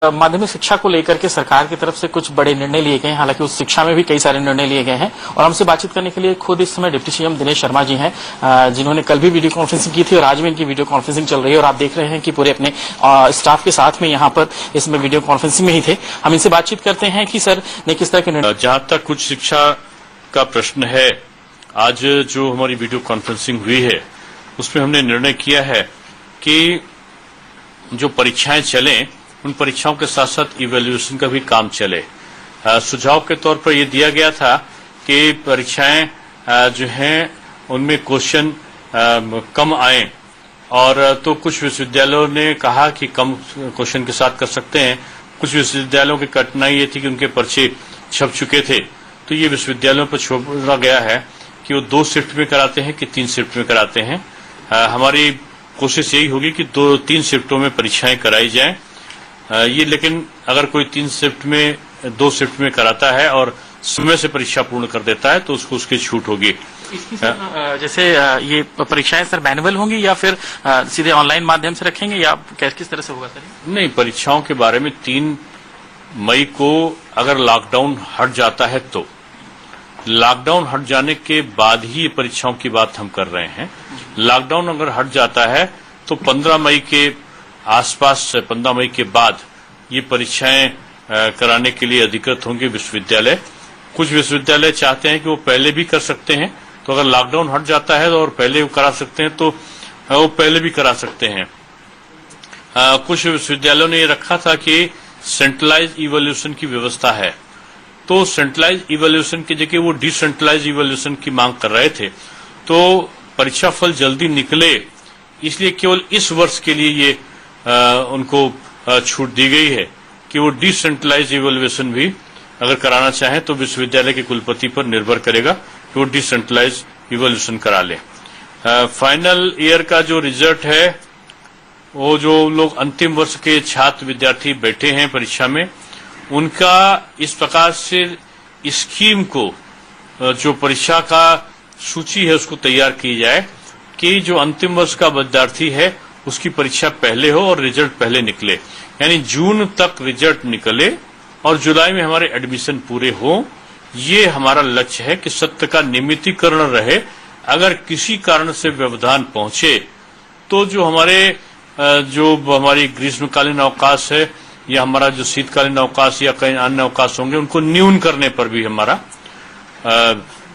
माध्यमिक शिक्षा को लेकर के सरकार की तरफ से कुछ बड़े निर्णय लिए गए हैं। हालांकि उस शिक्षा में भी कई सारे निर्णय लिए गए हैं और हमसे बातचीत करने के लिए खुद इस समय डिप्टी सीएम दिनेश शर्मा जी हैं, जिन्होंने कल भी वीडियो कॉन्फ्रेंसिंग की थी और आज भी इनकी वीडियो कॉन्फ्रेंसिंग चल रही है और आप देख रहे हैं कि पूरे अपने स्टाफ के साथ में यहाँ पर इसमें वीडियो कॉन्फ्रेंसिंग में ही थे। हम इनसे बातचीत करते हैं कि सर ने किस तरह के निर्णय। जहां तक कुछ शिक्षा का प्रश्न है, आज जो हमारी वीडियो कॉन्फ्रेंसिंग हुई है उसमें हमने निर्णय किया है कि जो परीक्षाएं चलें उन परीक्षाओं के साथ साथ इवैल्यूएशन का भी काम चले। सुझाव के तौर पर यह दिया गया था कि परीक्षाएं जो हैं उनमें क्वेश्चन कम आए और तो कुछ विश्वविद्यालयों ने कहा कि कम क्वेश्चन के साथ कर सकते हैं। कुछ विश्वविद्यालयों की कठिनाई ये थी कि उनके पर्चे छप चुके थे, तो ये विश्वविद्यालयों पर छोड़ा गया है कि वो 2 शिफ्ट में कराते हैं कि 3 शिफ्ट में कराते हैं। हमारी कोशिश यही होगी कि 2-3 शिफ्टों में परीक्षाएं कराई जाएं। ये लेकिन अगर कोई 2 शिफ्ट में कराता है और समय से परीक्षा पूर्ण कर देता है तो उसको उसकी छूट होगी। जैसे ये परीक्षाएं सर मैनुअल होंगी या फिर सीधे ऑनलाइन माध्यम से रखेंगे या किस तरह से होगा सर? नहीं, परीक्षाओं के बारे में 3 मई को अगर लॉकडाउन हट जाता है तो लॉकडाउन हट जाने के बाद ही ये परीक्षाओं की बात हम कर रहे हैं। लॉकडाउन अगर हट जाता है तो 15 मई के आसपास, 15 मई के बाद ये परीक्षाएं कराने के लिए अधिकृत होंगे विश्वविद्यालय। कुछ विश्वविद्यालय चाहते हैं कि वो पहले भी कर सकते हैं, तो अगर लॉकडाउन हट जाता है और पहले वो करा सकते हैं तो वो पहले भी करा सकते हैं। कुछ विश्वविद्यालयों ने ये रखा था कि सेंट्रलाइज इवैल्यूएशन की व्यवस्था है, तो सेंट्रलाइज इवैल्यूएशन की जगह वो डिसेंट्रलाइज इवैल्यूएशन की मांग कर रहे थे। तो परीक्षा फल जल्दी निकले इसलिए केवल इस वर्ष के लिए ये उनको छूट दी गई है कि वो डिसेंट्रलाइज इवैल्यूएशन भी अगर कराना चाहें तो विश्वविद्यालय के कुलपति पर निर्भर करेगा कि वो डिसेंट्रलाइज इवैल्यूएशन करा ले। फाइनल ईयर का जो रिजल्ट है, वो जो लोग अंतिम वर्ष के छात्र विद्यार्थी बैठे हैं परीक्षा में, उनका इस प्रकार से स्कीम को, जो परीक्षा का सूची है उसको तैयार की जाए कि जो अंतिम वर्ष का विद्यार्थी है उसकी परीक्षा पहले हो और रिजल्ट पहले निकले, यानी जून तक रिजल्ट निकले और जुलाई में हमारे एडमिशन पूरे हो। ये हमारा लक्ष्य है कि सत्र का नियमितीकरण रहे। अगर किसी कारण से व्यवधान पहुंचे तो जो हमारी ग्रीष्मकालीन अवकाश है या हमारा जो शीतकालीन अवकाश या कई अन्य अवकाश होंगे उनको न्यून करने पर भी हमारा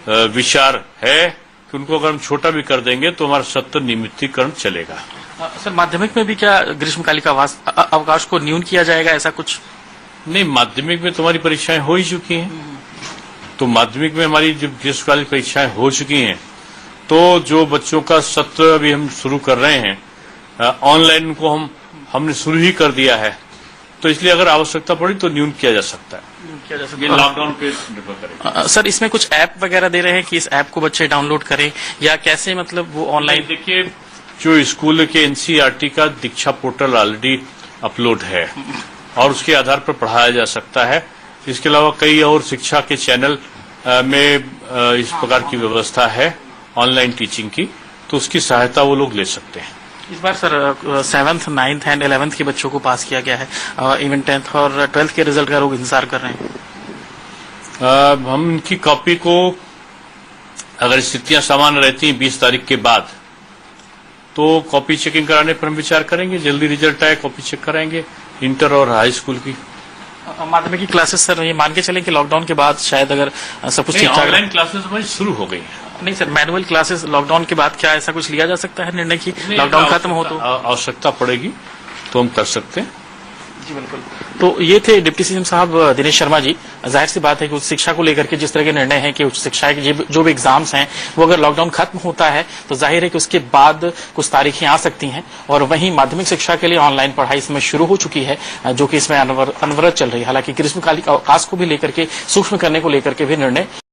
विचार है कि उनको अगर हम छोटा भी कर देंगे तो हमारा सत्र नियमितीकरण चलेगा। सर, माध्यमिक में भी क्या ग्रीष्मकालीन अवकाश को न्यून किया जाएगा, ऐसा कुछ? नहीं, माध्यमिक में तुम्हारी परीक्षाएं हो ही चुकी हैं, तो माध्यमिक में हमारी जो ग्रीष्मकालीन परीक्षाएं हो चुकी हैं, तो जो बच्चों का सत्र अभी हम शुरू कर रहे हैं ऑनलाइन को हमने शुरू ही कर दिया है, तो इसलिए अगर आवश्यकता पड़ी तो न्यून किया जा सकता है। ये लॉकडाउन पे निर्भर करेगा। सर, इसमें कुछ ऐप वगैरह दे रहे हैं कि इस ऐप को बच्चे डाउनलोड करें या कैसे, मतलब वो ऑनलाइन? देखिए, जो स्कूल के एनसीईआरटी का दीक्षा पोर्टल ऑलरेडी अपलोड है और उसके आधार पर पढ़ाया जा सकता है। इसके अलावा कई और शिक्षा के चैनल में इस प्रकार की व्यवस्था है ऑनलाइन टीचिंग की, तो उसकी सहायता वो लोग ले सकते हैं। इस बार sir 7th, 9th and 11th के बच्चों को पास किया गया है, इवन 10th और 12th के रिजल्ट का लोग इंतजार कर रहे हैं। हम उनकी कॉपी को, अगर स्थितियां सामान्य रहती हैं 20 तारीख के बाद, तो कॉपी चेकिंग कराने पर हम विचार करेंगे। जल्दी रिजल्ट आए कॉपी चेक कराएंगे इंटर और हाई स्कूल की। माध्यमिक की क्लासेस सर ये मान के चलें कि लॉकडाउन के बाद शायद अगर सब कुछ ठीक ठाक, ऑनलाइन क्लासेस हमारी शुरू हो गई है। नहीं सर, मैनुअल क्लासेस लॉकडाउन के बाद क्या ऐसा कुछ लिया जा सकता है निर्णय की लॉकडाउन खत्म हो तो? आवश्यकता पड़ेगी तो हम कर सकते हैं। जी बिल्कुल। तो ये थे डिप्टी सीएम साहब दिनेश शर्मा जी। जाहिर सी बात है कि उच्च शिक्षा को लेकर के जिस तरह के निर्णय हैं कि उच्च शिक्षा के जो भी एग्जाम्स हैं वो अगर लॉकडाउन खत्म होता है तो जाहिर है कि उसके बाद कुछ तारीखें आ सकती हैं, और वहीं माध्यमिक शिक्षा के लिए ऑनलाइन पढ़ाई इसमें शुरू हो चुकी है, जो कि इसमें अनवरत चल रही है। हालांकि ग्रीष्मकालीन अवकाश को भी लेकर के सूक्ष्म करने को लेकर के भी निर्णय